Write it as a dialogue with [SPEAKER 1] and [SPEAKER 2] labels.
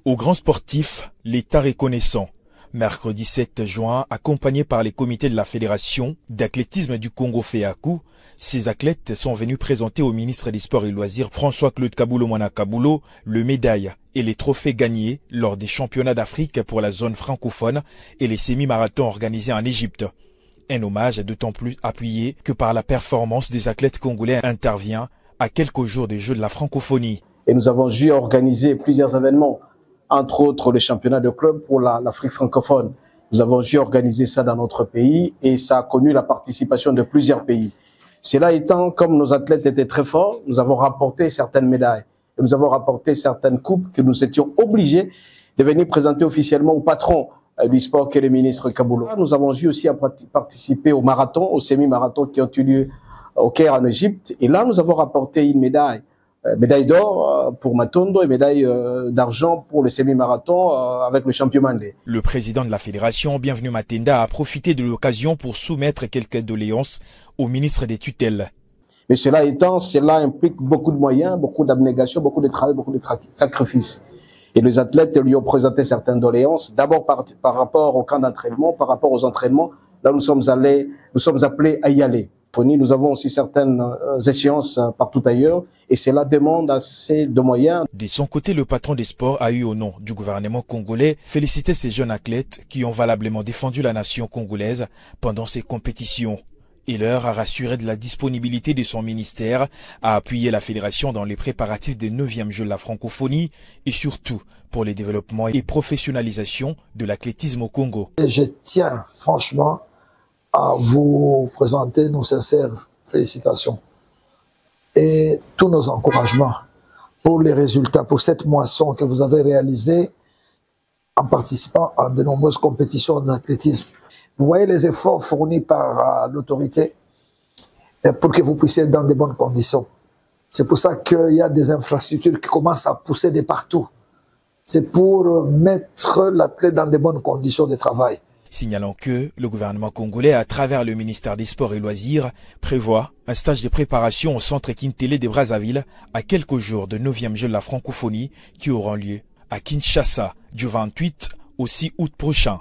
[SPEAKER 1] Aux grands sportifs, l'État reconnaissant. Mercredi 7 juin, accompagnés par les comités de la Fédération d'athlétisme du Congo FEACU, ces athlètes sont venus présenter au ministre des Sports et Loisirs François-Claude Kabulo-Mwana Kabulo le médaille et les trophées gagnés lors des championnats d'Afrique pour la zone francophone et les semi-marathons organisés en Égypte. Un hommage d'autant plus appuyé que par la performance des athlètes congolais intervient à quelques jours des Jeux de la francophonie.
[SPEAKER 2] Et nous avons dû organiser plusieurs événements, entre autres le championnat de club pour l'Afrique francophone. Nous avons dû organiser ça dans notre pays et ça a connu la participation de plusieurs pays. Cela étant, comme nos athlètes étaient très forts, nous avons rapporté certaines médailles. Et nous avons rapporté certaines coupes que nous étions obligés de venir présenter officiellement au patron du sport qui est le ministre Kabulo. Nous avons dû aussi participer au marathon, au semi-marathon qui ont eu lieu au Caire en Égypte. Et là, nous avons rapporté une médaille. Médaille d'or pour Matondo et médaille d'argent pour le semi-marathon avec le champion Mandé.
[SPEAKER 1] Le président de la fédération, Bienvenu Matenda, a profité de l'occasion pour soumettre quelques doléances au ministre des tutelles.
[SPEAKER 2] Mais cela étant, cela implique beaucoup de moyens, beaucoup d'abnégation, beaucoup de travail, beaucoup de sacrifices. Et les athlètes lui ont présenté certaines doléances, d'abord par rapport au camp d'entraînement, par rapport aux entraînements. Là, nous sommes appelés à y aller. Nous avons aussi certaines échéances partout ailleurs et cela demande assez de moyens.
[SPEAKER 1] De son côté, le patron des sports a eu au nom du gouvernement congolais félicité ces jeunes athlètes qui ont valablement défendu la nation congolaise pendant ces compétitions. Il leur a rassuré de la disponibilité de son ministère à appuyer la fédération dans les préparatifs des 9e Jeux de la francophonie et surtout pour le développement et professionnalisation de l'athlétisme au Congo.
[SPEAKER 3] Je tiens franchement à vous présenter nos sincères félicitations et tous nos encouragements pour les résultats, pour cette moisson que vous avez réalisée en participant à de nombreuses compétitions d'athlétisme. Vous voyez les efforts fournis par l'autorité pour que vous puissiez être dans de bonnes conditions. C'est pour ça qu'il y a des infrastructures qui commencent à pousser de partout. C'est pour mettre l'athlète dans de bonnes conditions de travail.
[SPEAKER 1] Signalant que le gouvernement congolais, à travers le ministère des Sports et Loisirs, prévoit un stage de préparation au centre Kintélé de Brazzaville à quelques jours de 9e Jeux de la francophonie qui auront lieu à Kinshasa du 28 au 6 août prochain.